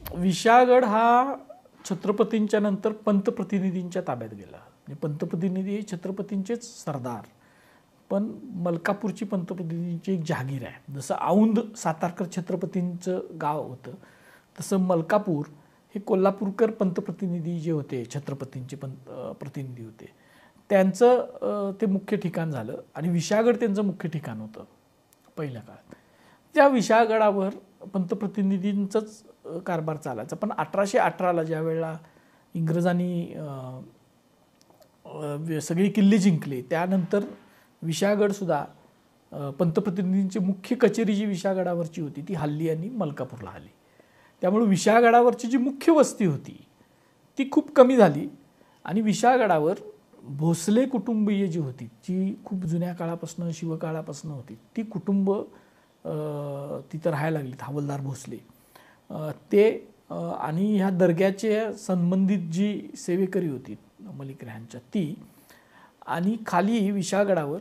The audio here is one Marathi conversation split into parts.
विशाळगड हा छत्रपतींच्या नंतर पंतप्रतिनिधींच्या ताब्यात गेला. म्हणजे पंतप्रतिनिधी हे छत्रपतींचेच सरदार, पण मलकापूरची पंतप्रतिनिधींची एक जहागीर आहे. जसं औंध सातारकर छत्रपतींचं गाव होतं, तसं मलकापूर हे कोल्हापूरकर पंतप्रतिनिधी जे होते, छत्रपतींचे प्रतिनिधी होते, त्यांचं ते मुख्य ठिकाण झालं. आणि विशाळगड त्यांचं मुख्य ठिकाण होतं पहिल्या काळात. त्या विशाळगडावर पंतप्रतिनिधींचाच कारभार चालायचा. पण 1818ला ज्या वेळेला इंग्रजांनी सगळी किल्ले जिंकले, त्यानंतर विशाळगडसुद्धा पंतप्रतिनिधींची मुख्य कचेरी जी विशाळगडावरची होती ती हल्ली आणि मलकापूरला आली. त्यामुळे विशाळगडावरची जी मुख्य वस्ती होती ती खूप कमी झाली. आणि विशाळगडावर भोसले कुटुंबीय जी होती, जी खूप जुन्या काळापासून, शिवकाळापासून होती, ती कुटुंब तिथं राहायला लागलीत. हवालदार भोसले ते आणि ह्या दर्ग्याचे संबंधित जी सेवेकरी होती मलिक रेहानच्या ती, आणि खाली विशाळगडावर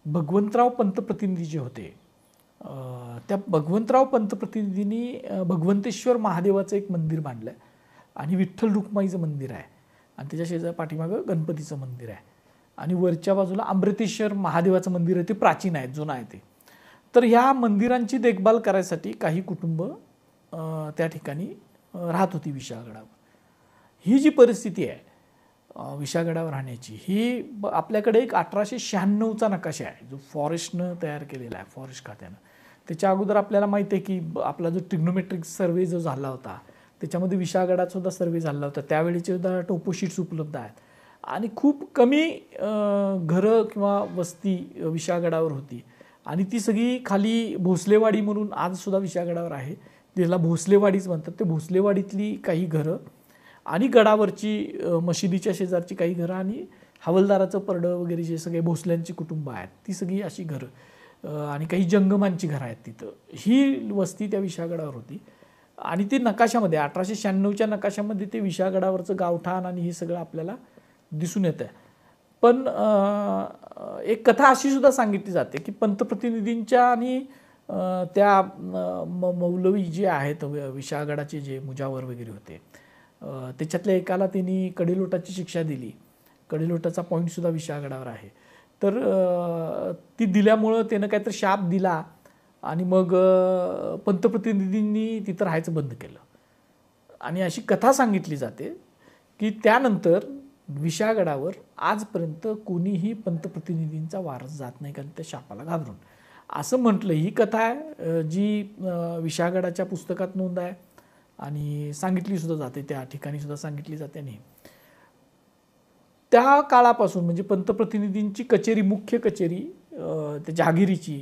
भगवंतराव पंतप्रतिनिधी जे होते, त्या भगवंतराव पंतप्रतिनिधींनी भगवंतेश्वर महादेवाचं एक मंदिर बांधलं आहे आणि विठ्ठल रुक्माईचं मंदिर आहे आणि त्याच्या शेजारी पाठीमागं गणपतीचं मंदिर आहे आणि वरच्या बाजूला अमृतेश्वर महादेवाचं मंदिर आहे. ते प्राचीन आहे, जुनं आहे ते. तर ह्या मंदिरांची देखभाल करायसाठी काही कुटुंब त्या ठिकाणी राहत होती विशाळगडावर. ही जी परिस्थिती आहे विशाळगडावर राहण्याची, ही आपल्याकडे एक 1896चा नकाशा आहे जो फॉरेस्टनं तयार केलेला आहे, फॉरेस्ट खात्यानं. त्याच्या अगोदर आपल्याला माहिती आहे की आपला जो ट्रिग्नोमेट्रिक सर्वे जो झाला होता त्याच्यामध्ये विशाळगडात सुद्धा सर्वे झाला होता. त्यावेळीचे सुद्धा टोपोशीट्स उपलब्ध आहेत आणि खूप कमी घरं किंवा वस्ती विशाळगडावर होती. आणि ती सगळी खाली भोसलेवाडी म्हणून आजसुद्धा विशाळगडावर आहे, त्याला भोसलेवाडीच म्हणतात. ते भोसलेवाडीतली काही घरं आणि गडावरची मशिदीच्या शेजारची काही घरं आणि हवालदाराचं परडं वगैरे जे सगळे भोसल्यांची कुटुंब आहेत ती सगळी अशी घरं आणि काही जंगमांची घरं आहेत तिथं. ही वस्ती त्या विशाळगडावर होती. आणि ते नकाशामध्ये 1896च्या नकाशामध्ये ते विशाळगडावरचं गावठाण आणि हे सगळं आपल्याला दिसून येतं. पण एक कथा अशी सुद्धा सांगितली जाते की पंतप्रतिनिधींच्या आणि त्या मौलवी जे आहेत विशाळगडाचे जे मुजावर वगैरे होते त्याच्यातल्या एकाला त्यांनी कडेलोटाची शिक्षा दिली. कडेलोटाचा पॉईंटसुद्धा विशाळगडावर आहे. तर ती दिल्यामुळं त्यानं काहीतरी शाप दिला आणि मग पंतप्रतिनिधींनी तिथं राहायचं बंद केलं. आणि अशी कथा सांगितली जाते की त्यानंतर विशाळगडावर आजपर्यंत कोणीही पंतप्रतिनिधींचा वारस जात नाही, कारण त्या शापाला घाबरून, असं म्हटलं. ही कथा आहे जी विशाळगडाच्या पुस्तकात नोंद आहे आणि सांगितली सुद्धा जाते, त्या ठिकाणी सुद्धा सांगितली जाते. आणि त्या काळापासून म्हणजे पंतप्रतिनिधींची कचेरी, मुख्य कचेरी त्या जहागिरीची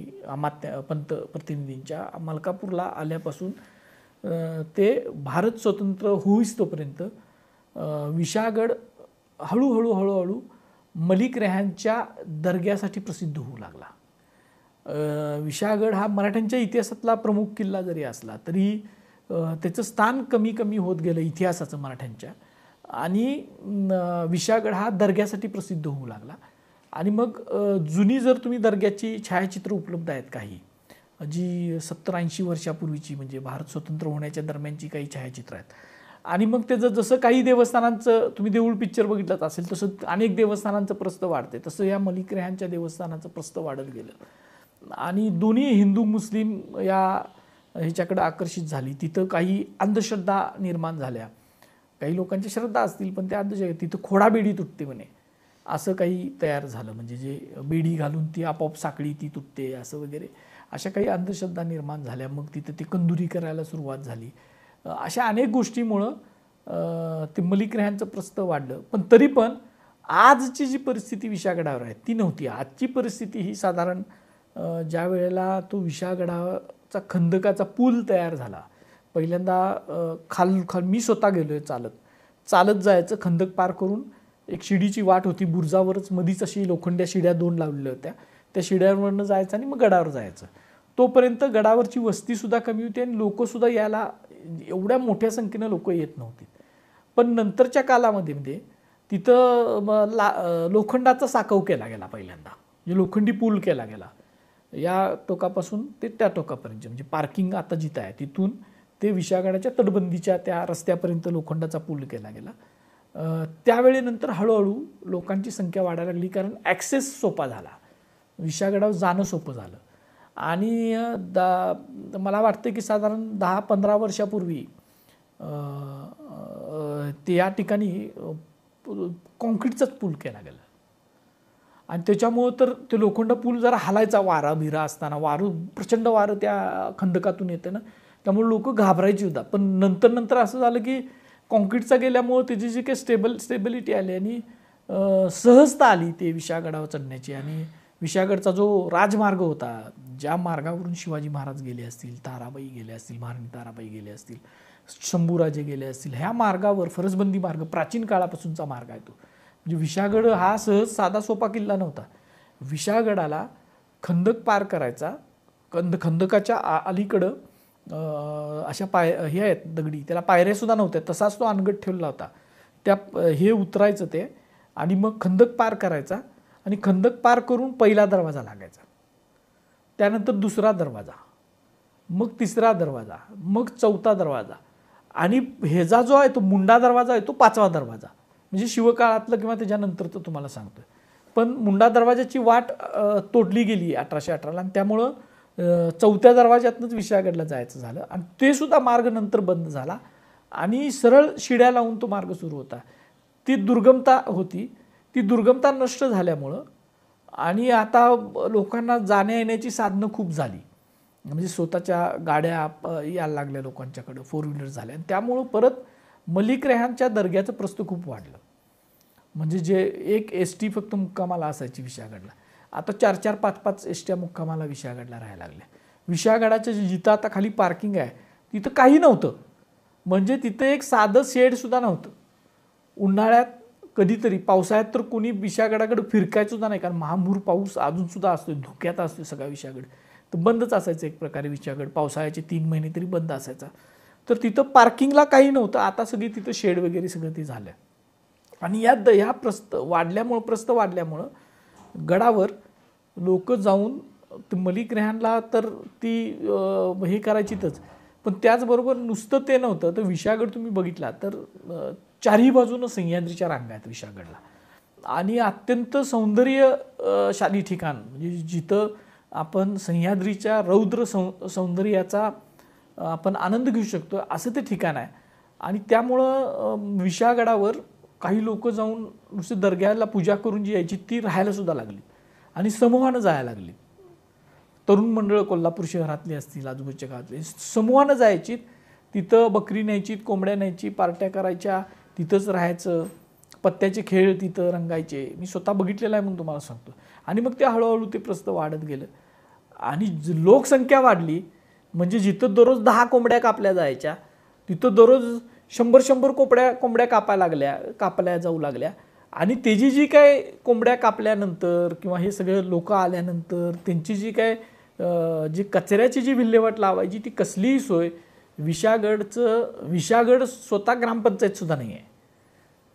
पंतप्रतिनिधींच्या मलकापूरला आल्यापासून ते भारत स्वतंत्र होईस तोपर्यंत विशाळगड हळूहळू मलिक रेहानच्या दर्ग्यासाठी प्रसिद्ध होऊ लागला. विशाळगड हा मराठ्यांच्या इतिहासातला प्रमुख किल्ला जरी असला तरी त्याचं स्थान कमी कमी होत गेलं इतिहासाचं मराठ्यांच्या. आणि विशाळगड हा दर्ग्यासाठी प्रसिद्ध होऊ लागला. आणि मग जुनी जर तुम्ही दर्ग्याची छायाचित्र उपलब्ध आहेत काही, जी 70-80 वर्षापूर्वीची, म्हणजे भारत स्वतंत्र होण्याच्या दरम्यानची काही छायाचित्र आहेत. आणि मग त्याचं जसं काही देवस्थानांचं तुम्ही देऊळ पिक्चर बघितलं असेल तसं अनेक देवस्थानांचं प्रस्थ वाढते, तसं या मलिक रेहानच्या देवस्थानाचं प्रस्थ वाढत गेलं आणि दोन्ही हिंदू मुस्लिम या ह्याच्याकडे आकर्षित झाली. तिथं काही अंधश्रद्धा निर्माण झाल्या. काही लोकांच्या श्रद्धा असतील पण त्या अंधश्रद्धा, तिथं खोडाबेडी तुटते म्हणे असं काही तयार झालं, म्हणजे जे बेडी घालून ती आपोआप साखळी ती तुटते असं वगैरे, अशा काही अंधश्रद्धा निर्माण झाल्या. मग तिथं ते कंदुरी करायला सुरुवात झाली. अशा अनेक गोष्टीमुळं ते मलिक रेहानचं प्रस्थ वाढलं. पण तरी पण आजची जी परिस्थिती विशाळगडावर आहे ती नव्हती. आजची परिस्थिती ही साधारण ज्या वेळेला तो विशाळगडाचा खंदकाचा पूल तयार झाला, पहिल्यांदा खाल मी स्वतः गेलो आहे चालत जायचं, खंदक पार करून एक शिडीची वाट होती, बुर्जावरच मधीच अशी लोखंड्या शिड्या 2 लावलेल्या होत्या, त्या शिड्यांवरनं जायचं आणि मग गडावर जायचं. तोपर्यंत गडावरची वस्तीसुद्धा कमी होती आणि लोकंसुद्धा यायला एवढ्या मोठ्या संख्येनं लोक येत नव्हती. पण नंतरच्या कालामध्ये म्हणजे तिथं लोखंडाचा साकव केला गेला पहिल्यांदा, म्हणजे लोखंडी पूल केला गेला या टोकापासून ते त्या टोकापर्यंत, म्हणजे पार्किंग आता जिथं आहे तिथून ते विशाळगडाच्या तटबंदीच्या त्या रस्त्यापर्यंत लोखंडाचा पूल केला गेला। त्यावेळेनंतर हळूहळू लोकांची संख्या वाढायला लागली, कारण ॲक्सेस सोपा झाला, विशाळगडावर जाणं सोपं झालं। आणि मला वाटतं की साधारण 10-15 वर्षापूर्वी ते या ठिकाणी कॉन्क्रीटचाच पूल केला गेला आणि त्याच्यामुळं तर ते लोखंड पूल जरा हलायचा, वारा बिरा असताना प्रचंड वारं त्या खंदकातून येतं ना, त्यामुळे लोक घाबरायची होता। पण नंतर असं झालं की कॉन्क्रीटचा गेल्यामुळं त्याची जी काही स्टेबिलिटी आली आणि सहजता आली ते विशाळगडावर चढण्याची। आणि विशाळगडचा जो राजमार्ग होता, ज्या मार्गावरून शिवाजी महाराज गेले असतील, ताराबाई गेले असतील, महाराणी ताराबाई गेले असतील, शंभूराजे गेले असतील, ह्या मार्गावर फरसबंदी मार्ग प्राचीन काळापासूनचा मार्ग आहे तो। म्हणजे विशाळगड हा सहज साधा सोपा किल्ला नव्हता। विशाळगडाला खंदक पार करायचा, खंदकाच्या अलीकडं अशा हे आहेत दगडी, त्याला पायऱ्यासुद्धा नव्हत्या, तसाच तो अनगट ठेवला होता। हे उतरायचं ते आणि मग खंदक पार करायचा आणि खंदक पार करून पहिला दरवाजा लागायचा, त्यानंतर दुसरा दरवाजा, मग तिसरा दरवाजा, मग चौथा दरवाजा आणि ह्याचा जो आहे तो मुंडा दरवाजा आहे तो 5वा दरवाजा, म्हणजे शिवकाळातलं किंवा त्याच्यानंतरचं तुम्हाला सांगतोय। पण मुंडा दरवाजाची वाट तोडली गेली 1818ला आणि त्यामुळं 4थ्या दरवाज्यातनंच विशाळगडला जायचं झालं आणि ते सुद्धा मार्ग नंतर बंद झाला आणि सरळ शिड्या लावून तो मार्ग सुरू होता। ती दुर्गमता होती, ती दुर्गमता नष्ट झाल्यामुळं आणि आता लोकांना जाण्या येण्याची साधनं खूप झाली, म्हणजे स्वतःच्या गाड्या यायला लागल्या लोकांच्याकडं, 4 व्हीलर झाल्या आणि त्यामुळं परत मलिक रेहानच्या दर्ग्याचं प्रस्थ खूप वाढलं। म्हणजे जे एक एसटी फक्त मुक्कामाला असायची विशाळगडला, आता 4-4, 5-5 एसट्या मुक्कामाला विशाळगडला राहायला लागल्या। विशाळगडाच्या जिथं आता खाली पार्किंग आहे तिथं काही नव्हतं, म्हणजे तिथं एक साधं शेडसुद्धा नव्हतं। उन्हाळ्यात कधीतरी, पावसाळ्यात तर कोणी विशाळगडाकडे फिरकायचं सुद्धा नाही, कारण महामूर पाऊस अजूनसुद्धा असतो, धोक्यात असतो सगळा विशाळगड, तर बंदच असायचं एक प्रकारे विशाळगड, पावसाळ्याचे 3 महिने तरी बंद असायचा। तर तिथं पार्किंगला काही नव्हतं, आता सगळी तिथं शेड वगैरे सगळं ते झालं आणि ह्या प्रस्थ वाढल्यामुळं गडावर लोक जाऊन मलिक रेहानला तर ती हे करायचीतच, पण त्याचबरोबर नुसतं ते नव्हतं तर विशाळगड तुम्ही बघितला तर चारही बाजूनं सह्याद्रीच्या रांगा आहेत विशाळगडला आणि अत्यंत सौंदर्यशाली ठिकाण, म्हणजे जिथं आपण सह्याद्रीच्या रौद्र सौंदर्याचा आपण आनंद घेऊ शकतो असं ते ठिकाण आहे। आणि त्यामुळं विशाळगडावर काही लोक जाऊन नुसते दर्ग्याला पूजा करून जी यायची ती राहायला सुद्धा लागली आणि समूहानं जायला लागली। तरुण मंडळ कोल्हापूर शहरातली असतील, आजूबाजूच्या गावातली समूहानं जायची, तिथं बकरी न्यायची, कोंबड्या न्यायची, पार्ट्या करायच्या, तिथंच राहायचं, पत्त्याचे खेळ तिथं रंगायचे, मी स्वतः बघितलेलं आहे म्हणून तुम्हाला सांगतो। आणि मग ते हळूहळू ते प्रस्थ वाढत गेलं आणि लोकसंख्या वाढली, म्हणजे जिथं दररोज 10 कोंबड्या कापल्या जायच्या तिथं दररोज 100 कोंबड्या कापल्या जाऊ लागल्या आणि त्याची जी काय कोंबड्या कापल्यानंतर किंवा हे सगळे लोक आल्यानंतर त्यांची जी काय जी कचऱ्याची जी विल्हेवाट लावायची ती कसलीही सोय विशाळगड स्वतः ग्रामपंचायत सुद्धा नाही आहे।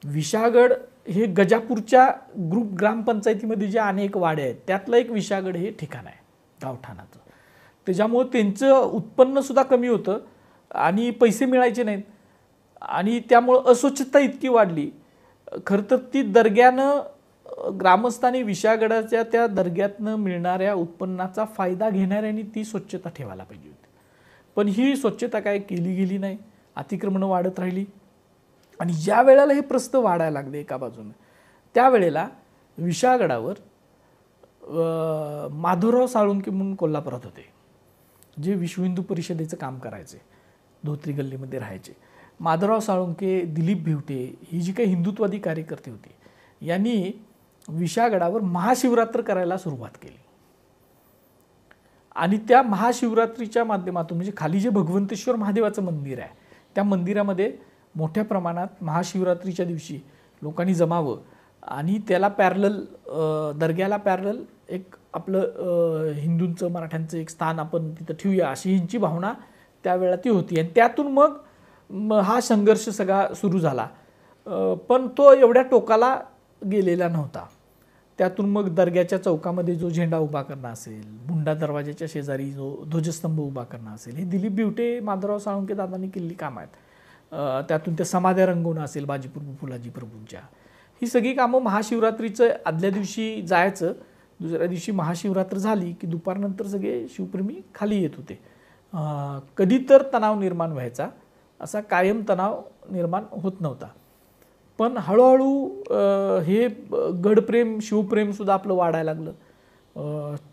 विशाळगड हे गजापूरच्या ग्रुप ग्रामपंचायतीमध्ये जे अनेक वाडे आहेत त्यातलं एक विशाळगड हे ठिकाण आहे गावठाणाचं, त्याच्यामुळं त्यांचं उत्पन्न सुद्धा कमी होतं आणि पैसे मिळायचे नाहीत आणि त्यामुळं अस्वच्छता इतकी वाढली। खरं तर ती दर्ग्यानं ग्रामस्थांनी विशाळगडाच्या त्या दर्ग्यातनं मिळणाऱ्या उत्पन्नाचा फायदा घेणाऱ्यांनी ती स्वच्छता ठेवायला पाहिजे होती, पण ही स्वच्छता काय केली गेली नाही, अतिक्रमणं वाढत राहिली आणि ज्या वेळेला हे प्रस्थ वाढायला लागले एका बाजूने त्यावेळेला विशाळगडावर माधवराव साळुंखे म्हणून कोल्हापुरात होते, जे विश्व हिंदू परिषदेचं काम करायचे, धोत्री गल्लीमध्ये राहायचे। माधवराव साळुंखे, दिलीप भिवटे ही जी काही हिंदुत्वादी कार्यकर्ते होते यांनी विशाळगडावर महाशिवरात्र करायला सुरुवात केली आणि त्या महाशिवरात्रीच्या माध्यमातून म्हणजे खाली जे भगवंतेश्वर महादेवाचं मंदिर आहे त्या मंदिरामध्ये मोठ्या प्रमाणात महाशिवरात्रीच्या दिवशी लोकांनी जमावं आणि त्याला पॅरलल दर्ग्याला पॅरलल एक आपलं हिंदूंचं मराठ्यांचं एक स्थान आपण तिथं ठेवूया अशी ह्यांची भावना त्यावेळेला ती होती आणि त्यातून मग हा संघर्ष सगळा सुरू झाला, पण तो एवढ्या टोकाला गेलेला नव्हता। त्यातून मग दर्ग्याच्या चौकामध्ये जो झेंडा उभा करणं असेल, बुंडा दरवाजाच्या शेजारी जो ध्वजस्तंभ उभा करणं असेल, हे दिलीप बिवटे, माधवराव साळुंखे दादांनी केलेली कामं आहेत. त्यातून त्या समाध्या रंगवणं असेल बाजीप्रभू फुलाजी प्रभूंच्या, ही सगळी कामं महाशिवरात्रीचं आदल्या दिवशी जायचं, दुसऱ्या दिवशी महाशिवरात्र झाली की दुपारनंतर सगळे शिवप्रेमी खाली येत होते. कधी तर तणाव निर्माण व्हायचा, असा कायम तणाव निर्माण होत नव्हता. पण हळूहळू हे गडप्रेम शिवप्रेमसुद्धा आपलं वाढायला लागलं.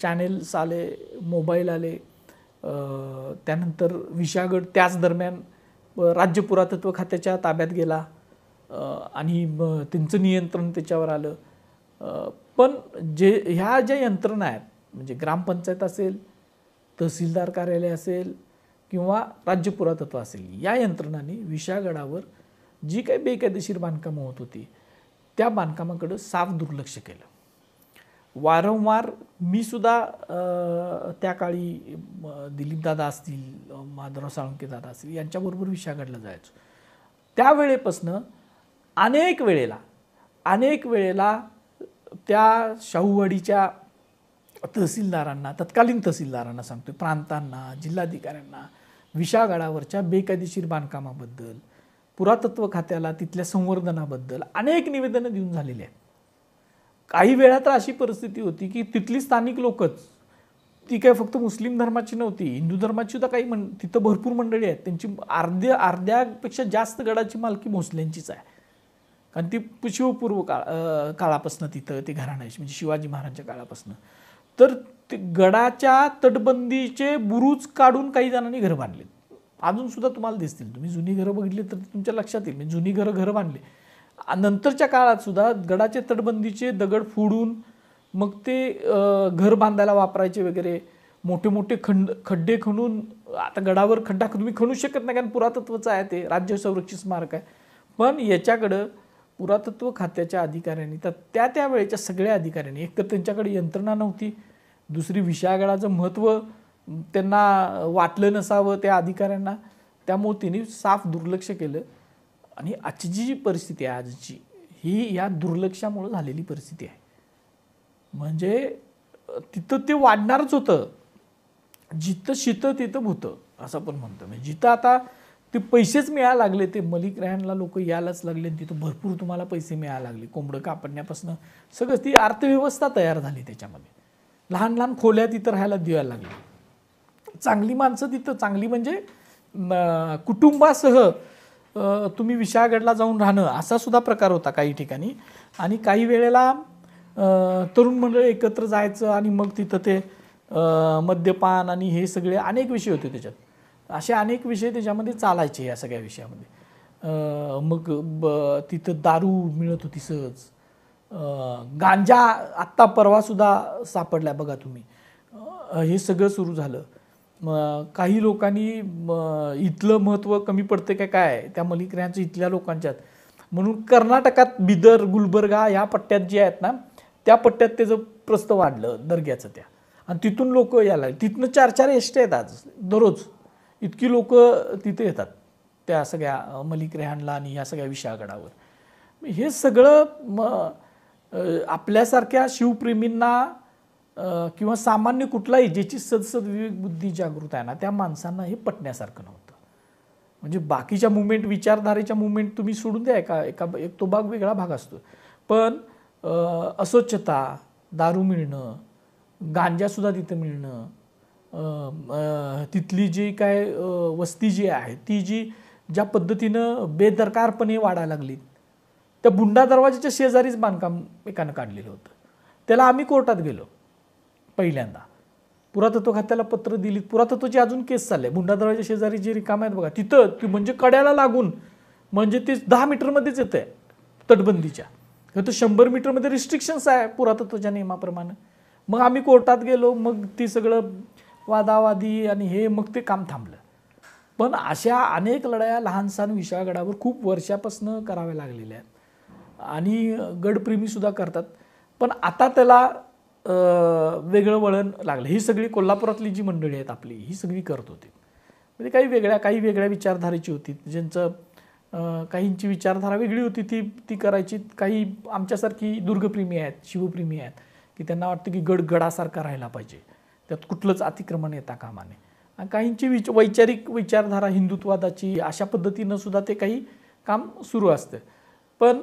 चॅनेल्स आले, मोबाईल आले, त्यानंतर विशाळगड त्याच दरम्यान राज्य पुरातत्व खात्याच्या ताब्यात गेला आणि त्यांचं नियंत्रण त्याच्यावर आलं. पण ह्या ज्या यंत्रणा आहेत, म्हणजे ग्रामपंचायत असेल, तहसीलदार कार्यालय असेल किंवा राज्य पुरातत्व असेल, या यंत्रणांनी विशाळगडावर जी काही बेकायदेशीर बांधकामं होत होती त्या बांधकामाकडं साफ दुर्लक्ष केलं. वारंवार मी सुद्धा त्या काळी दिलीपदादा असतील, माधवराव साळुंखे दादा असतील, यांच्याबरोबर विशाळगडला जायचो. त्यावेळेपासनं अनेक वेळेला त्या शाहूवाडीच्या तहसीलदारांना, तत्कालीन तहसीलदारांना सांगतोय, प्रांतांना, जिल्हाधिकाऱ्यांना विशाळगडावरच्या बेकायदेशीर बांधकामाबद्दल, पुरातत्व खात्याला तिथल्या संवर्धनाबद्दल अनेक निवेदनं देऊन झालेली आहेत. काही वेळा तर अशी परिस्थिती होती की तिथली स्थानिक लोकच, ती काय फक्त मुस्लिम धर्माची नव्हती, हिंदू धर्माची सुद्धा काही तिथं भरपूर मंडळी आहेत, त्यांची अर्ध्यापेक्षा जास्त गडाची मालकी भोसल्यांचीच आहे. कारण ती शिवपूर्व काळापासून तिथं ते घराणं आहे, म्हणजे शिवाजी महाराजांच्या काळापासून. तर ते गडाच्या तटबंदीचे बुरुज काढून काही जणांनी घरं बांधले. अजून सुद्धा तुम्हाला दिसतील, तुम्ही जुनी घरं बघितली तर तुमच्या लक्षात येईल. म्हणजे जुनी घरं बांधले. नंतरच्या काळात सुद्धा गडाचे तटबंदीचे दगड फोडून मग ते घर बांधायला वापरायचे वगैरे. मोठे मोठे खड्डे खणून, आता गडावर खड्डा तुम्ही खणू शकत नाही कारण पुरातत्वचं आहे, ते राज्य संरक्षित स्मारक आहे. पण याच्याकडं पुरातत्व खात्याच्या अधिकाऱ्यांनी, तर त्या वेळेच्या सगळ्या अधिकाऱ्यांनी, एक तर त्यांच्याकडे यंत्रणा नव्हती, दुसरी विशाळगडाचं महत्त्व त्यांना वाटलं नसावं त्या अधिकाऱ्यांना, त्यामुळे त्यांनी साफ दुर्लक्ष केलं. आणि आजची जी परिस्थिती आहे आजची, ही या दुर्लक्षामुळे झालेली परिस्थिती आहे. म्हणजे तिथं ते वाढणारच होतं, जिथं शितं तिथं भूतं असं पण म्हणतो. म्हणजे जिथं आता ते पैसेच मिळायला लागले, ते मलिक रेहानला लोक यायलाच लागले, तिथं भरपूर तुम्हाला पैसे मिळायला लागले, कोंबडं कापण्यापासून सगळं ती अर्थव्यवस्था तयार झाली. त्याच्यामध्ये लहान लहान खोल्या तिथं राहायला द्यायला लागली. चांगली माणसं तिथं, चांगली म्हणजे कुटुंबासह तुम्ही विशाळगडला जाऊन राहणं असा सुद्धा प्रकार होता काही ठिकाणी. आणि काही वेळेला तरुण मंडळ एकत्र जायचं आणि मग तिथं ते मद्यपान आणि हे सगळे अनेक विषय होते त्याच्यात. असे अनेक विषय त्याच्यामध्ये चालायचे या सगळ्या विषयामध्ये. मग तिथं दारू मिळत होती सहज, गांजा आत्ता परवासुद्धा सापडला बघा तुम्ही. हे सगळं सुरू झालं. काही लोकांनी इथलं महत्त्व कमी पडते काय त्या मलिक रेहानचं इथल्या लोकांच्यात म्हणून कर्नाटकात बिदर, गुलबर्गा ह्या पट्ट्यात जे आहेत ना, त्या पट्ट्यात त्याचं प्रस्त वाढलं दर्ग्याचं त्या. आणि तिथून लोक यायला, तिथनं 4-4 एसट्या आहेत आज दररोज. इतकी लोक तिथे येतात त्या सगळ्या मलिक रेहानला आणि ह्या सगळ्या विशाळगडावर. हे सगळं आपल्यासारख्या शिवप्रेमींना किंवा सामान्य कुठलाही ज्याची सदसद विवेक बुद्धी जागृत आहे ना, त्या माणसांना हे पटण्यासारखं नव्हतं. म्हणजे बाकीच्या मुवमेंट, विचारधारेच्या मुवमेंट तुम्ही सोडून द्या, एक तो भाग वेगळा भाग असतो. पण अस्वच्छता, दारू मिळणं, गांजासुद्धा तिथं मिळणं, तिथली जी काय वस्ती जी आहे ती ज्या पद्धतीनं बेदरकारपणे वाढायला लागली. त्या बुंडा दरवाजाच्या शेजारीच बांधकाम एकानं काढलेलं होतं. त्याला आम्ही कोर्टात गेलो पहिल्यांदा, पुरातत्व खात्याला पत्र दिली. पुरातत्वची अजून केस चालले. बुंडा दरवाजा शेजारी जे रिकाम आहेत बघा, तिथं म्हणजे कड्याला लागून, म्हणजे ते 10 मीटरमध्येच येतं आहे तटबंदीच्या. तर 100 मीटरमध्ये रिस्ट्रिक्शन्स आहे पुरातत्वच्या नियमाप्रमाणे. मग आम्ही कोर्टात गेलो, मग ती सगळं वादावादी आणि हे, मग ते काम थांबलं. पण अशा अनेक लढाया लहानसहान विशाळगडावर खूप वर्षापासून कराव्या लागलेल्या आहेत आणि गडप्रेमीसुद्धा करतात. पण आता त्याला वेगळं वळण लागलं. ही सगळी कोल्हापुरातली जी मंडळी आहेत आपली, ही सगळी करत होती. म्हणजे काही वेगळ्या विचारधारेची होती, ज्यांचं काहींची विचारधारा वेगळी होती, ती ती करायची. काही आमच्यासारखी दुर्गप्रेमी आहेत, शिवप्रेमी आहेत की त्यांना वाटतं की गड गडासारखा राहायला पाहिजे, त्यात कुठलंच अतिक्रमण येता कामा नये. आणि काहींची वैचारिक विचारधारा हिंदुत्ववादाची, अशा पद्धतीनं सुद्धा ते काही काम सुरू असतं. पण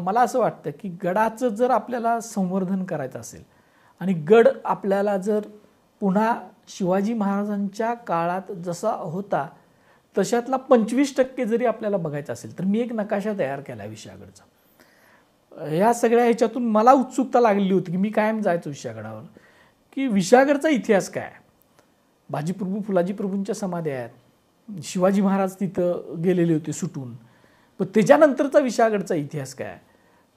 मला असं वाटतं की गडाचं जर आपल्याला संवर्धन करायचं असेल आणि गड आपल्याला जर पुन्हा शिवाजी महाराजांच्या काळात जसा होता तशातला 25% जरी आपल्याला बघायचं असेल तर मी एक नकाशा तयार केला आहे विशाळगडचा. ह्या सगळ्या ह्याच्यातून मला उत्सुकता लागलेली होती की मी कायम जायचो विशाळगडावर, की विशाळगडचा इतिहास काय. बाजीप्रभू फुलाजी प्रभूंच्या समाध्या आहेत, शिवाजी महाराज तिथं गेलेले होते सुटून, पण त्याच्यानंतरचा विशाळगडचा इतिहास काय.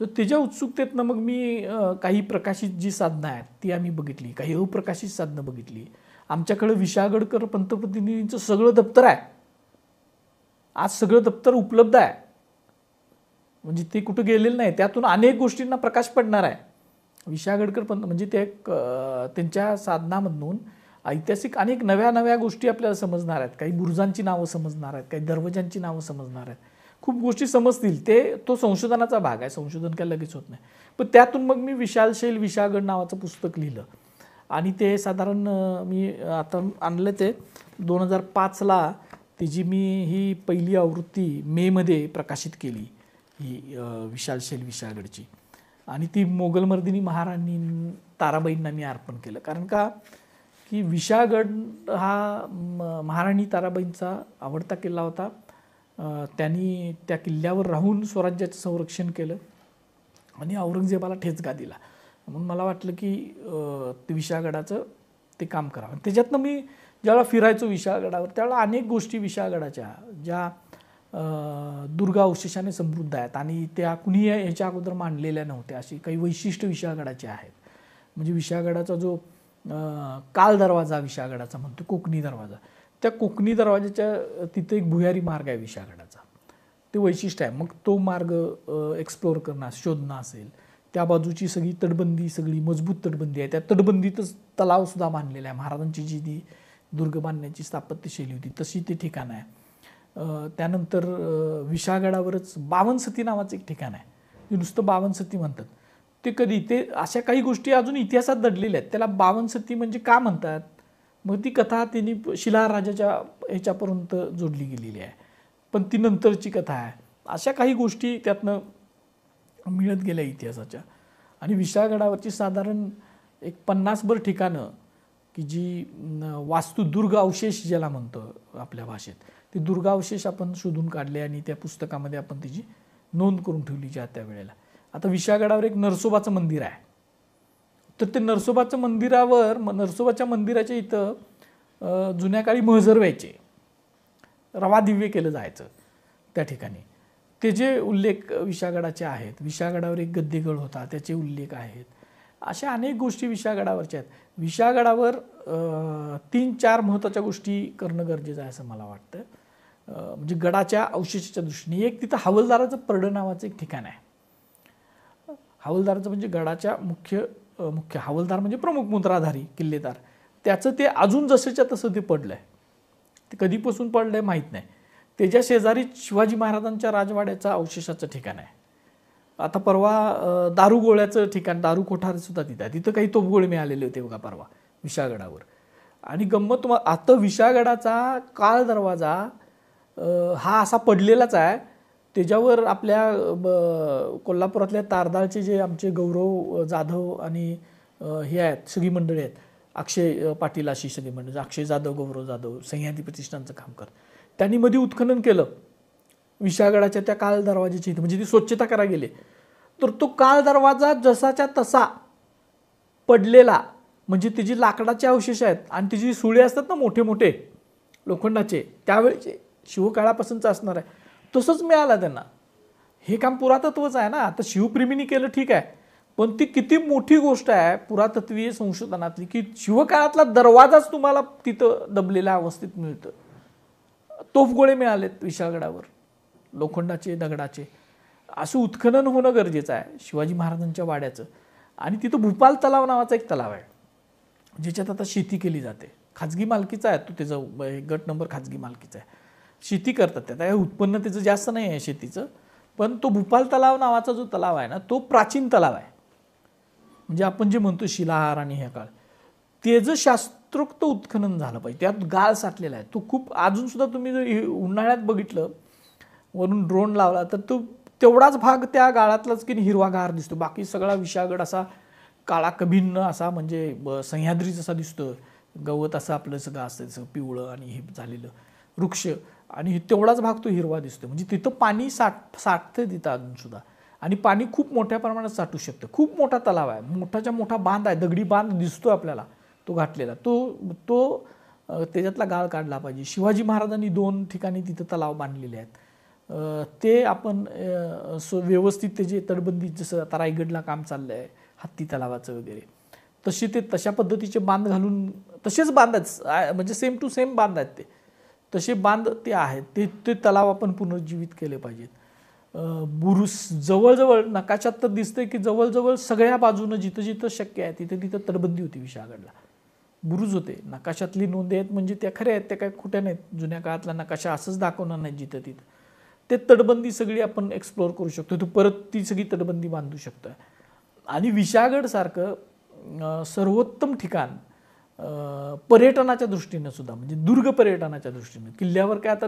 तर त्याच्या उत्सुकतेतनं मग मी काही प्रकाशित जी साधनं आहेत ती आम्ही बघितली, काही अप्रकाशित साधनं बघितली. आमच्याकडं विशाळगडकर पंतप्रतिनिधींचं सगळं दप्तर आहे. आज सगळं दप्तर उपलब्ध आहे, म्हणजे ते कुठं गेलेलं नाही. त्यातून अनेक गोष्टींना प्रकाश पडणार आहे. विशाळगडकर म्हणजे ते त्यांच्या साधनामधून ऐतिहासिक अनेक नव्या नव्या गोष्टी आपल्याला समजणार आहेत. काही बुरुजांची नावं समजणार आहेत, काही दरवाजांची नावं समजणार आहेत, खूप गोष्टी समजतील. तो संशोधनाचा भाग आहे, संशोधन काय लगेच होत नाही. पण त्यातून मग मी विशालशैल विशाळगड नावाचं पुस्तक लिहिलं आणि ते साधारण मी आता आणलं ते 2005ला त्याची मी ही पहिली आवृत्ती मेमध्ये प्रकाशित केली, ही विशालशैल विशाळगडची. आणि ती मोगलमर्दिनी महाराणी ताराबाईंना मी अर्पण केलं. कारण का की विशाळगड हा महाराणी ताराबाईंचा आवडता किल्ला होता. त्यांनी त्या किल्ल्यावर राहून स्वराज्याचं संरक्षण केलं आणि औरंगजेबाला ठेचगा दिला. म्हणून मला वाटलं की ते विशाळगडाचं ते काम करावं. त्याच्यातनं मी ज्यावेळेला फिरायचो विशाळगडावर त्यावेळेला अनेक गोष्टी विशाळगडाच्या ज्या दुर्गावशेषाने समृद्ध आहेत आणि त्या कुणी ह्याच्या अगोदर मांडलेल्या नव्हत्या, अशी काही वैशिष्ट्य विशाळगडाचे आहेत. म्हणजे विशाळगडाचा जो काल दरवाजा विशाळगडाचा म्हणतो, कोकणी दरवाजा, त्या कोकणी दरवाजाच्या तिथे एक भुयारी मार्ग आहे विशाळगडाचा, ते वैशिष्ट्य आहे. मग तो मार्ग एक्सप्लोअर करणं, शोधणं असेल. त्या बाजूची सगळी तटबंदी, सगळी मजबूत तटबंदी आहे. त्या तटबंदीतच तलावसुद्धा बांधलेला आहे. महाराजांची जी ती दुर्ग बांधण्याची स्थापत्यशैली होती तशी ते ठिकाण आहे. त्यानंतर विशाळगडावरच बावनसती नावाचं एक ठिकाण आहे, ते नुसतं बावनसती म्हणतात. ते कधी ते अशा काही गोष्टी अजून इतिहासात दडलेल्या आहेत. त्याला बावनसती म्हणजे का म्हणतात, मग ती कथा त्यांनी शिलाराजाच्या ह्याच्यापर्यंत जोडली गेलेली आहे, पण ती नंतरची कथा आहे. अशा काही गोष्टी त्यातनं मिळत गेल्या इतिहासाच्या. आणि विशाळगडावरची साधारण एक 50भर ठिकाणं की जी वास्तू दुर्गावशेष ज्याला म्हणतो आपल्या भाषेत, ते दुर्गावशेष आपण शोधून काढले आणि त्या पुस्तकामध्ये आपण त्याची नोंद करून ठेवली ज्या त्या वेळेला. आता विशाळगडावर एक नरसोबाचं मंदिर आहे, तर ते नरसोबाच्या मंदिराच्या इथं जुन्या काळी महजर व्हायचे, रवा दिव्य केलं जायचं त्या ठिकाणी. त्याचे उल्लेख विशाळगडाचे आहेत. विशाळगडावर एक गद्देगड होता, त्याचे उल्लेख आहेत. अशा अनेक गोष्टी विशाळगडावरच्या आहेत. विशाळगडावर 3-4 महत्त्वाच्या गोष्टी करणं गरजेचं आहे असं मला वाटतं. म्हणजे गडाच्या अवशेषाच्या दृष्टीने एक तिथं हवालदाराचं परड नावाचं एक ठिकाण आहे. हवालदाराचं म्हणजे गडाच्या मुख्य हवालदार म्हणजे प्रमुख मुद्राधारी किल्लेदार, त्याचं ते अजून जसंच्या तसं ते पडलं आहे. ते कधीपासून पडलं आहे माहीत नाही. त्याच्या शेजारी शिवाजी महाराजांच्या राजवाड्याचं अवशेषाचं ठिकाण आहे. आता परवा दारुगोळ्याचं ठिकाण, दारू कोठारसुद्धा तिथं आहे. तिथं काही तोफगोळे मिळालेले होते बघा परवा विशाळगडावर. आणि गंमत आता विशाळगडाचा काळ दरवाजा हा असा पडलेलाच आहे. त्याच्यावर आपल्या कोल्हापुरातल्या तारदाळचे जे आमचे गौरव जाधव आणि हे आहेत सगळी मंडळी आहेत, अक्षय पाटील अशी सगळी मंडळी, अक्षय जाधव, गौरव जाधव सह्याद्री प्रतिष्ठानचं काम करत, त्यांनी मध्ये उत्खनन केलं विशाळगडाच्या त्या काल दरवाजाची इथं, म्हणजे ती स्वच्छता करायला गेले. तर तो काल दरवाजा जसाच्या तसा पडलेला, म्हणजे त्याची लाकडाचे अवशेष आहेत आणि त्याची सुळे असतात ना मोठे मोठे लोखंडाचे, त्यावेळेचे शिवकाळापासूनचं असणार आहे, तसंच मिळालं त्यांना. हे काम पुरातत्वच आहे ना. आता शिवप्रेमींनी केलं ठीक आहे, पण ती किती मोठी गोष्ट आहे पुरातत्वीय संशोधनातली की शिवकाळातला दरवाजाच तुम्हाला तिथं दबलेल्या अवस्थेत मिळतं. तोफगोळे मिळालेत विशाळगडावर लोखंडाचे, दगडाचे. असं उत्खनन होणं गरजेचं आहे शिवाजी महाराजांच्या वाड्याचं. आणि तिथं भूपाल तलाव नावाचा एक तलाव आहे ज्याच्यात आता शेती केली जाते, खाजगी मालकीचा आहे तो, त्याचा गट नंबर खाजगी मालकीचा आहे. शेती करतात. त्यात काय उत्पन्न त्याचं जास्त नाही आहे शेतीचं, पण तो भूपाल तलाव नावाचा जो तलाव आहे ना, तो प्राचीन तलाव आहे. म्हणजे आपण जे म्हणतो शिलाहार आणि हे काळ, त्याचं शास्त्रोक्त उत्खनन झालं पाहिजे. त्यात गाळ साठलेला आहे. तो खूप अजूनसुद्धा तुम्ही जर उन्हाळ्यात बघितलं, वरून ड्रोन लावला तर तो तेवढाच भाग त्या गाळातलाच की हिरवागार दिसतो. बाकी सगळा विशाळगड असा काळा कभिन्न असा, म्हणजे सह्याद्री जसा दिसतो, गवत असं आपलं सगळं असतं पिवळं आणि हे झालेलं वृक्ष, आणि तेवढाच भाग तो हिरवा दिसतो. म्हणजे तिथं पाणी साठतं तिथं अजूनसुद्धा, आणि पाणी खूप मोठ्या प्रमाणात साठू शकतं. खूप मोठा तलाव आहे, मोठाच्या मोठा बांध आहे, दगडी बांध दिसतो आपल्याला तो घातलेला. तो त्याच्यातला गाळ काढला पाहिजे. शिवाजी महाराजांनी 2 ठिकाणी तिथं तलाव बांधलेले आहेत. ते आपण व्यवस्थित त्याची तटबंदी, जसं आता रायगडला काम चाललं आहे हत्ती तलावाचं वगैरे, तशा पद्धतीचे बांध घालून तसेच बांधच, म्हणजे सेम टू सेम बांध आहेत ते, तसे बांध ते आहेत. ते तलाव आपण पुनर्जीवित केले पाहिजेत. बुरुज जवळजवळ नकाशात तर दिसतंय की जवळजवळ सगळ्या बाजूनं जिथं जिथं शक्य आहे तिथं तटबंदी होती. विशाळगडला बुरुज होते. नकाशातली नोंदी आहेत म्हणजे त्या खऱ्या आहेत, त्या काय खोट्या नाहीत. जुन्या काळातला नकाशा असंच दाखवणार नाही जिथं तिथं. ते तटबंदी सगळी आपण एक्सप्लोअर करू शकतो. तो परत ती सगळी तटबंदी बांधू शकतो. आणि विशाळगडसारखं सर्वोत्तम ठिकाण पर्यटनाच्या दृष्टीनं सुद्धा, म्हणजे दुर्ग पर्यटनाच्या दृष्टीनं, किल्ल्यावर काय आता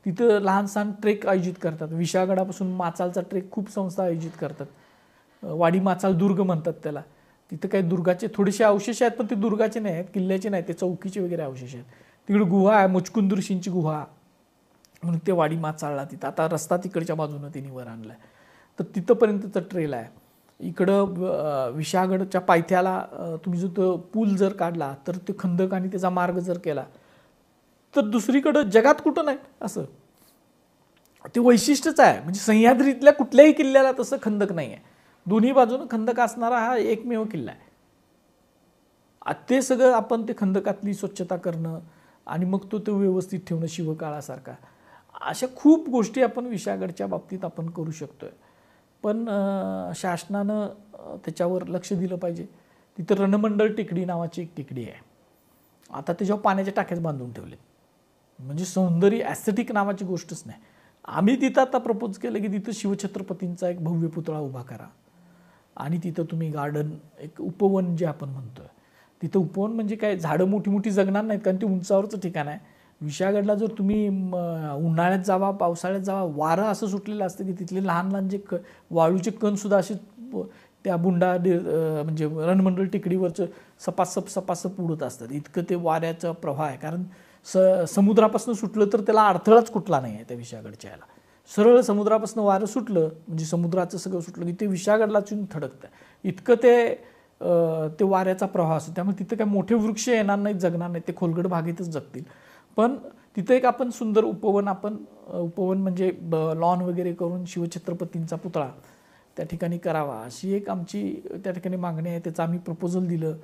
तिथं लहान सहान ट्रेक आयोजित करतात. विशाळगडापासून माचालचा ट्रेक खूप संस्था आयोजित करतात. वाडी माचाल दुर्ग म्हणतात त्याला. तिथं काही दुर्गाचे थोडेसे अवशेष आहेत, पण ते दुर्गाचे नाही आहेत, किल्ल्याचे नाही, ते चौकीचे वगैरे अवशेष आहेत. तिकडे गुहा आहे, मुचकुंद ऋषींची गुहा म्हणून ते वाडी माचाळला. तिथं आता रस्ता तिकडच्या बाजूनं त्यांनी वर आणला आहे, तर तिथंपर्यंतचं ट्रेल आहे. इकडं विशाळगडच्या पायथ्याला तुम्ही जो तो पूल जर काढला, तर ते खंदक आणि त्याचा मार्ग जर केला, तर दुसरीकडं जगात कुठं नाही असं. ते वैशिष्ट्यच आहे. म्हणजे सह्याद्रीतल्या कुठल्याही किल्ल्याला तसं खंदक नाही आहे. दोन्ही बाजूनं खंदक असणारा हा एकमेव किल्ला आहे. ते सगळं आपण ते खंदकातली स्वच्छता करणं आणि मग तो व्यवस्थित ठेवणं शिवकाळासारखा, अशा खूप गोष्टी आपण विशाळगडच्या बाबतीत आपण करू शकतोय. पण शासनानं त्याच्यावर लक्ष दिलं पाहिजे. तिथं रणमंडळ टेकडी नावाची एक टेकडी आहे. आता त्याच्यावर पाण्याच्या टाक्याच बांधून ठेवले. म्हणजे सौंदर्य ॲस्थेटिक नावाची गोष्टच नाही. आम्ही तिथं आता प्रपोज केलं की तिथं शिवछत्रपतींचा एक भव्य पुतळा उभा करा, आणि तिथं तुम्ही गार्डन, एक उपवन जे आपण म्हणतोय, तिथं उपवन म्हणजे काय, झाडं मोठी मोठी जगणार नाहीत, कारण ते उंचावरचं ठिकाण आहे. विशाळगडला जर तुम्ही उन्हाळ्यात जावा, पावसाळ्यात जावा, वारं असं सुटलेलं असतं की तिथले लहान लहान जे वाळूचे कणसुद्धा असे त्या म्हणजे रणमंडळ टेकडीवरचं सपासप उडत असतात. इतकं ते वाऱ्याचा प्रवाह आहे. कारण समुद्रापासून सुटलं तर त्याला अडथळाच कुठला नाही आहे त्या विशाळगडच्या याला. सरळ समुद्रापासून वारं सुटलं म्हणजे समुद्राचं सगळं सुटलं की ते विशाळगडला येऊन थडकतं. इतकं ते वाऱ्याचा प्रवाह असतो. त्यामुळे तिथं काय मोठे वृक्ष येणार नाहीत, जगणार नाहीत, ते खोलगड भागेतच जगतील. पण तिथं एक आपण सुंदर उपवन म्हणजे लॉन वगैरे करून शिवछत्रपतींचा पुतळा त्या ठिकाणी करावा, अशी एक आमची त्या ठिकाणी मागणी आहे. त्याचं आम्ही प्रपोजल दिलं.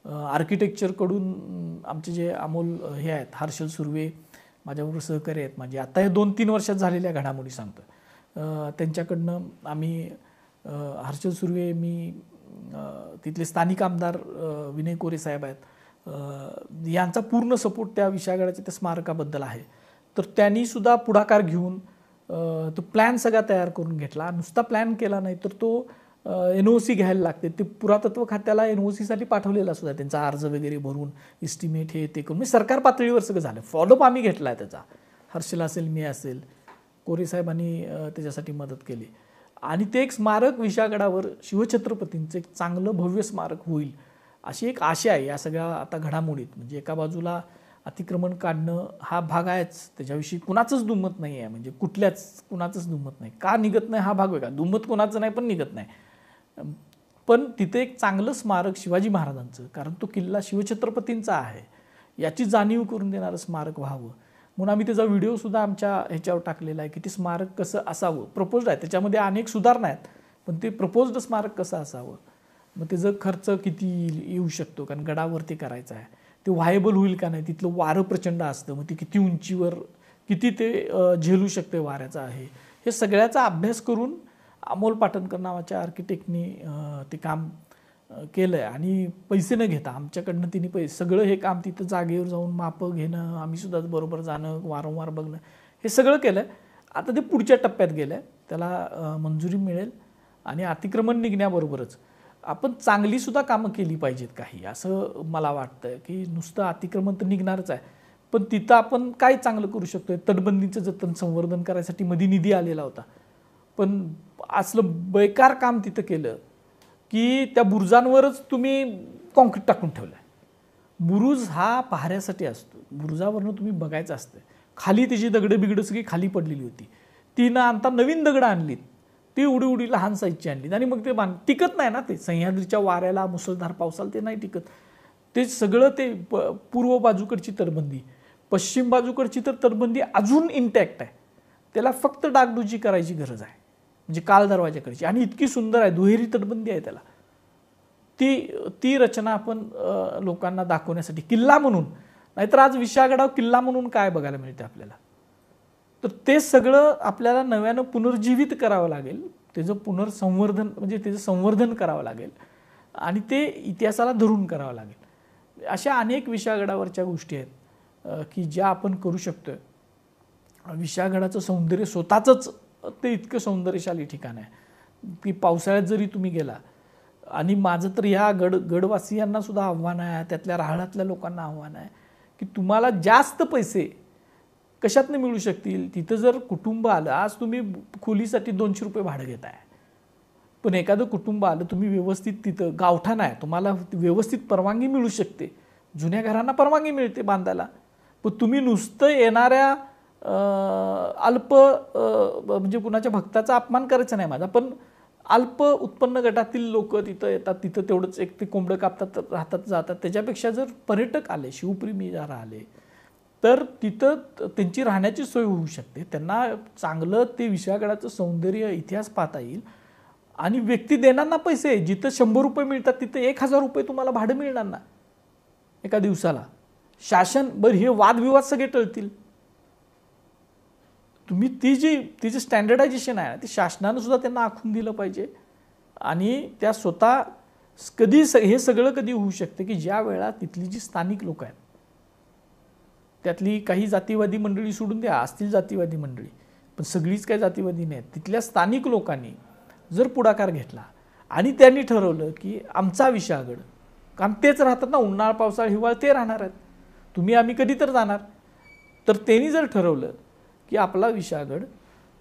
आर्किटेक्चरकडून आमचे जे अमोल हे आहेत, हर्षल सुर्वे माझ्याबरोबर सहकारी आहेत माझे, आता हे 2-3 वर्षात झालेल्या घडामोडी सांगतो. त्यांच्याकडनं आम्ही हर्षल सुर्वे, मी, तिथले स्थानिक आमदार विनय कोरे साहेब आहेत, यांचा पूर्ण सपोर्ट त्या विशाळगडाच्या त्या स्मारकाबद्दल आहे. तर त्यांनी सुद्धा पुढाकार घेऊन तो प्लॅन सगळा तयार करून घेतला. नुसता प्लॅन केला नाही तर तो NOC घ्यायला लागते. ते पुरातत्व खात्याला NOCसाठी पाठवलेला सुद्धा, त्यांचा अर्ज वगैरे भरून इस्टिमेट हे ते करून, म्हणजे सरकार पातळीवर सगळं झालं. फॉलोअप आम्ही घेतला आहे त्याचा. हर्षल असेल, मी असेल, कोरे साहेबांनी त्याच्यासाठी मदत केली. आणि ते एक स्मारक विशाळगडावर शिवछत्रपतींचं एक चांगलं भव्य स्मारक होईल अशी एक आशा आहे या सगळ्या आता घडामोडीत. म्हणजे एका बाजूला अतिक्रमण काढणं हा भाग आहेच, त्याच्याविषयी कुणाचंच दुमत नाही आहे, म्हणजे कुणाचंच दुमत नाही. का निघत नाही हा भाग वेगळा, दुमत कुणाचं नाही पण निघत नाही. पण तिथे एक चांगलं स्मारक शिवाजी महाराजांचं, कारण तो किल्ला शिवछत्रपतींचा आहे याची जाणीव करून देणारं स्मारक व्हावं म्हणून आम्ही त्याचा व्हिडिओसुद्धा आमच्या ह्याच्यावर टाकलेला आहे की ते स्मारक कसं असावं. प्रपोज्ड आहे, त्याच्यामध्ये अनेक सुधारणा आहेत, पण ते प्रपोज्ड स्मारक कसं असावं, मग त्याचा खर्च किती येऊ शकतो, कारण गडावर ते करायचं आहे, ते व्हायबल होईल का नाही, तिथलं वारं प्रचंड असतं, मग ते किती उंचीवर किती ते झेलू शकते वाऱ्याचा आहे, हे सगळ्याचा अभ्यास करून अमोल पाटणकर नावाच्या आर्किटेक्टनी ते काम केलं आहे आणि पैसे न घेता आमच्याकडनं तिने सगळं हे काम तिथं जागेवर जाऊन मापं घेणं, आम्ही सुद्धा बरोबर जाणं, वारंवार बघणं, हे सगळं केलं आहे. आता ते पुढच्या टप्प्यात गेलं आहे, त्याला मंजुरी मिळेल आणि अतिक्रमण निघण्याबरोबरच आपण चांगलीसुद्धा कामं केली पाहिजेत काही, असं मला वाटतं की नुसतं अतिक्रमण तर निघणारच आहे, पण तिथं आपण काय चांगलं करू शकतो. तटबंदीचं जतन संवर्धन करायसाठी मध्ये निधी आलेला होता, पण असलं बेकार काम तिथं केलं की त्या बुरुजांवरच तुम्ही कॉन्क्रीट टाकून ठेवलं आहे. बुरुज हा पाहऱ्यासाठी असतो, बुरुजावरनं तुम्ही बघायचं असतं. खाली त्याची दगडं बिगडं सगळी खाली पडलेली होती, ती न आणता नवीन दगडं आणलीत, ती उडी लहान साईजची आणलीत आणि मग ते टिकत नाही ना, ते सह्याद्रीच्या वाऱ्याला मुसळधार पावसाला ते नाही टिकत. ते सगळं ते पूर्व बाजूकडची तटबंदी, पश्चिम बाजूकडची तर तटबंदी अजून इंटॅक्ट आहे, त्याला फक्त डागडुजी करायची गरज आहे, म्हणजे काल दरवाजाकडची, आणि इतकी सुंदर आहे, दुहेरी तटबंदी आहे त्याला. ती रचना आपण लोकांना दाखवण्यासाठी किल्ला म्हणून, नाहीतर आज विशाळगडाव किल्ला म्हणून काय बघायला मिळते आपल्याला, तर ते सगळं आपल्याला नव्यानं पुनर्जीवित करावं लागेल, त्याचं पुनर्संवर्धन म्हणजे त्याचं संवर्धन करावं लागेल आणि ते इतिहासाला धरून करावं लागेल. अशा अनेक विशाळगडावरच्या गोष्टी आहेत की ज्या आपण करू शकतोय. विशाळगडाचं सौंदर्य स्वतःच ते इतकं सौंदर्यशाली ठिकाण आहे की पावसाळ्यात जरी तुम्ही गेला, आणि माझं तर ह्या गडवासियांना सुद्धा आव्हान आहे, त्यातल्या राहण्यातल्या लोकांना आव्हान आहे की तुम्हाला जास्त पैसे कशातनं मिळू शकतील. तिथं जर कुटुंब आलं, आज तुम्ही खोलीसाठी 200 रुपये भाडं घेताय, पण एखादं कुटुंब आलं, तुम्ही व्यवस्थित तिथं गावठाण आहे, तुम्हाला व्यवस्थित परवानगी मिळू शकते. जुन्या घरांना परवानगी मिळते बांधायला, पण तुम्ही नुसतं येणाऱ्या अल्प म्हणजे कुणाच्या भक्ताचा अपमान करायचा नाही माझा, पण अल्प उत्पन्न गटातील लोक तिथं येतात, तिथं तेवढंच एक ते कोंबडं कापतात, राहतात, जातात. त्याच्यापेक्षा जर पर्यटक आले, शिवप्रेमी जर आले, तर तिथं त्यांची राहण्याची सोय होऊ शकते, त्यांना चांगलं ते विशाळगडाचं सौंदर्य, इतिहास पाहता येईल. आणि व्यक्ती देणार ना पैसे, जिथं 100 रुपये मिळतात तिथं 1000 रुपये तुम्हाला भाडं मिळणार ना एका दिवसाला. शासन बरं, हे वादविवाद सगळे टळतील. तुम्ही तिचं स्टँडर्डायझेशन आहे ते शासनानं सुद्धा त्यांना आखून दिलं पाहिजे. आणि त्या स्वतः हे सगळं कधी होऊ शकतं की ज्या वेळा तिथली जी स्थानिक लोक आहेत, त्यातली काही जातीवादी मंडळी सोडून द्या, असतील जातीवादी मंडळी, पण सगळीच काही जातीवादी नाहीत, तिथल्या स्थानिक लोकांनी जर पुढाकार घेतला आणि त्यांनी ठरवलं की आमचा विशाळगड, कारण तेच राहतात ना, उन्हाळा पावसाळा हिवाळा ते राहणार आहेत, तुम्ही आम्ही कधी तर जाणार, तर त्यांनी जर ठरवलं की आपला विशाळगड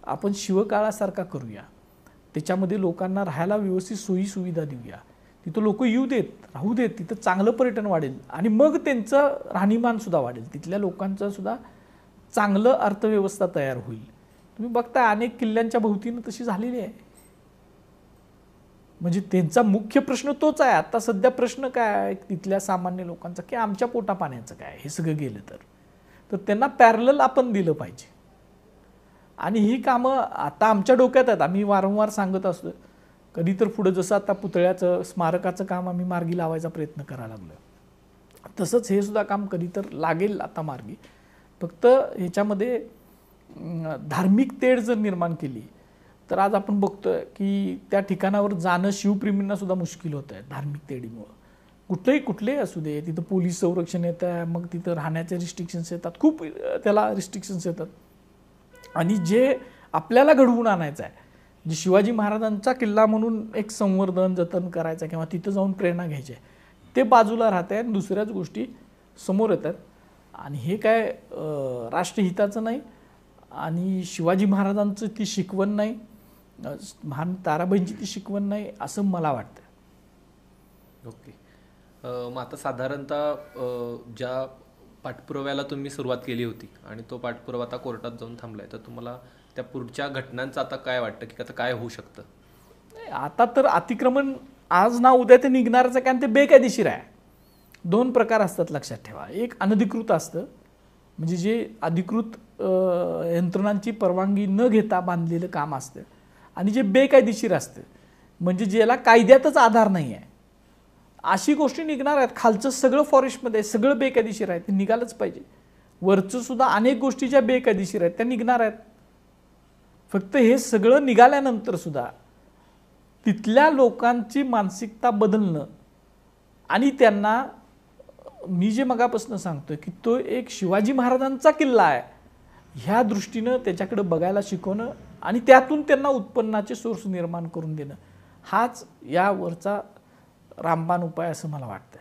आपण शिवकाळासारखा करूया, त्याच्यामध्ये लोकांना राहायला व्यवस्थित सोयी सुविधा देऊया, तिथं लोक येऊ देत, राहू देत, तिथं चांगलं पर्यटन वाढेल आणि मग त्यांचं राहणीमानसुद्धा वाढेल, तिथल्या लोकांचं सुद्धा चांगलं अर्थव्यवस्था तयार होईल. तुम्ही बघता अनेक किल्ल्यांच्या भोवतीनं तशी झालेली आहे. म्हणजे त्यांचा मुख्य प्रश्न तोच आहे. आता सध्या प्रश्न काय आहे तिथल्या सामान्य लोकांचा की आमच्या पोटा पाण्याचं काय, हे सगळं गेलं तर त्यांना पॅरलल आपण दिलं पाहिजे. आणि ही कामं आता आमच्या डोक्यात आहेत, आम्ही वारंवार सांगत असतो. कधी तर पुढं जसं आता पुतळ्याचं स्मारकाचं काम आम्ही मार्गी लावायचा प्रयत्न करायला लागलो, तसंच हे सुद्धा काम कधी तर लागेल आता मार्गी. फक्त ह्याच्यामध्ये धार्मिक तेढ जर निर्माण केली तर आज आपण बघतोय की त्या ठिकाणावर जाणं शिवप्रेमींना सुद्धा मुश्किल होत आहे धार्मिक तेढीमुळं. कुठलेही असू दे, तिथं पोलीस संरक्षण येतं आहे, मग तिथं राहण्याचे रिस्ट्रिक्शन्स येतात, खूप त्याला रिस्ट्रिक्शन्स येतात. आणि जे आपल्याला घडवून आणायचं आहे, जे शिवाजी महाराजांचा किल्ला म्हणून एक संवर्धन जतन करायचं किंवा तिथं जाऊन प्रेरणा घ्यायची आहे, ते बाजूला राहत आहे आणि दुसऱ्याच गोष्टी समोर येतात. आणि हे काय राष्ट्रहिताचं नाही आणि शिवाजी महाराजांचं ती शिकवण नाही, महान ताराबाईंची ती शिकवण नाही, असं मला वाटतं. ओके. मग आता साधारणतः ज्या पाठपुराव्याला तुम्ही सुरुवात केली होती आणि तो पाठपुरावा आता कोर्टात जाऊन थांबलाय, तर तुम्हाला त्या पुढच्या घटनांचं आता काय वाटतं की आता काय होऊ शकतं? आता तर अतिक्रमण आज ना उद्या ते निघणारच आहे, कारण ते बेकायदेशीर आहे. 2 प्रकार असतात लक्षात ठेवा. एक अनधिकृत असतं, म्हणजे जे अधिकृत यंत्रणांची परवानगी न घेता बांधलेलं काम असतं, आणि जे बेकायदेशीर असतं म्हणजे ज्याला कायद्यातच आधार नाही आहे, अशी गोष्टी निघणार आहेत. खालचं सगळं फॉरेस्टमध्ये सगळं बेकायदेशीर आहे, ते निघालंच पाहिजे. वरचं सुद्धा अनेक गोष्टी ज्या बेकायदेशीर आहेत त्या निघणार आहेत. फक्त हे सगळं निघाल्यानंतर सुद्धा तिथल्या लोकांची मानसिकता बदलणं आणि त्यांना मी जे मगापासून सांगतोय की तो एक शिवाजी महाराजांचा किल्ला आहे ह्या दृष्टीनं त्याच्याकडे बघायला शिकवणं आणि त्यातून त्यांना उत्पन्नाचे सोर्स निर्माण करून देणं हाच यावरचा रामबाण उपाय असं मला वाटतं.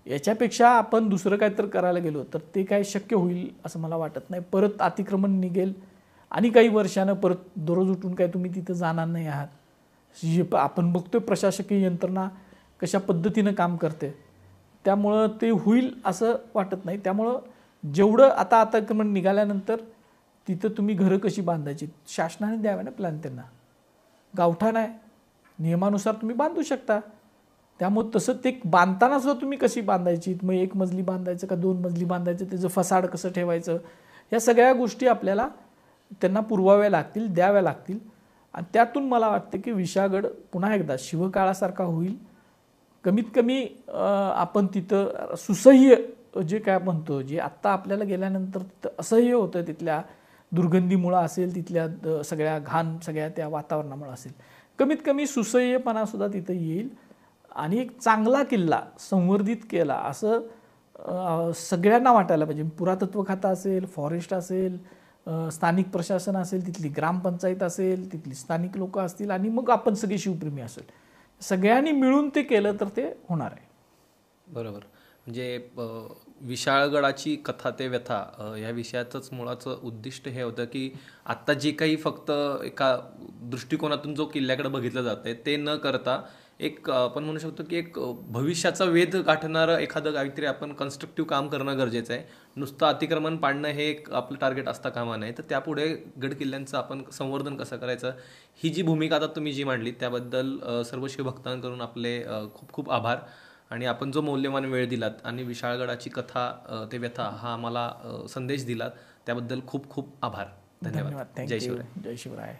याच्यापेक्षा आपण दुसरं काहीतरी करायला गेलो तर ते काय शक्य होईल असं मला वाटत नाही. परत अतिक्रमण निघेल आणि काही वर्षानं परत दररोज उठून काय तुम्ही तिथं जाणार नाही आहात. आपण बघतोय प्रशासकीय यंत्रणा कशा पद्धतीनं काम करते, त्यामुळं ते होईल असं वाटत नाही. त्यामुळं जेवढं आता अतिक्रमण निघाल्यानंतर तिथं तुम्ही घरं कशी बांधायची शासनाने द्यावे ना प्लॅन त्यांना. गावठाण आहे, नियमानुसार तुम्ही बांधू शकता. त्यामुळे तसं ते बांधताना सुद्धा तुम्ही कशी बांधायची, मग 1 मजली बांधायचं का 2 मजली बांधायचं, त्याचं फसाड कसं ठेवायचं, या सगळ्या गोष्टी आपल्याला त्यांना पुरवाव्या लागतील, द्याव्या लागतील. आणि त्यातून मला वाटतं की विशाळगड पुन्हा एकदा शिवकाळासारखा होईल. कमीत कमी आपण तिथं सुसह्य जे काय म्हणतो, जे आत्ता आपल्याला गेल्यानंतर तिथं असह्य होतं, तिथल्या दुर्गंधीमुळं असेल, तिथल्या सगळ्या घाण सगळ्या त्या वातावरणामुळं असेल, कमीत कमी सुसह्यपणासुद्धा तिथं येईल. आणि एक चांगला किल्ला संवर्धित केला असं सगळ्यांना वाटायला पाहिजे. पुरातत्व खातं असेल, फॉरेस्ट असेल, स्थानिक प्रशासन असेल, तिथली ग्रामपंचायत असेल, तिथली स्थानिक लोक असतील आणि मग आपण सगळे शिवप्रेमी असेल, सगळ्यांनी मिळून ते केलं तर ते होणार आहे. बरोबर. म्हणजे विशाळगडाची कथा ते व्यथा ह्या विषयाचंच मुळाचं उद्दिष्ट हे होतं की आत्ता जे काही फक्त एका दृष्टिकोनातून जो किल्ल्याकडे बघितलं जातंय ते न करता एक आपण म्हणू शकतो की एक भविष्याचा वेध गाठणारं एखादं काहीतरी आपण कन्स्ट्रक्टिव्ह काम करणं गरजेचं आहे. नुसतं अतिक्रमण पाडणं हे एक आपलं टार्गेट असता कामा नये. तर त्यापुढे गड किल्ल्यांचं आपण संवर्धन कसं करायचं ही जी भूमिका आता तुम्ही जी मांडली त्याबद्दल सर्व शिवभक्तांकडून आपले खूप खूप आभार. आणि आपण जो मौल्यवान वेळ दिलात आणि विशाळगडाची कथा ते व्यथा हा आम्हाला संदेश दिलात त्याबद्दल खूप खूप आभार. धन्यवाद. जय शिवराय. जय शिवराय.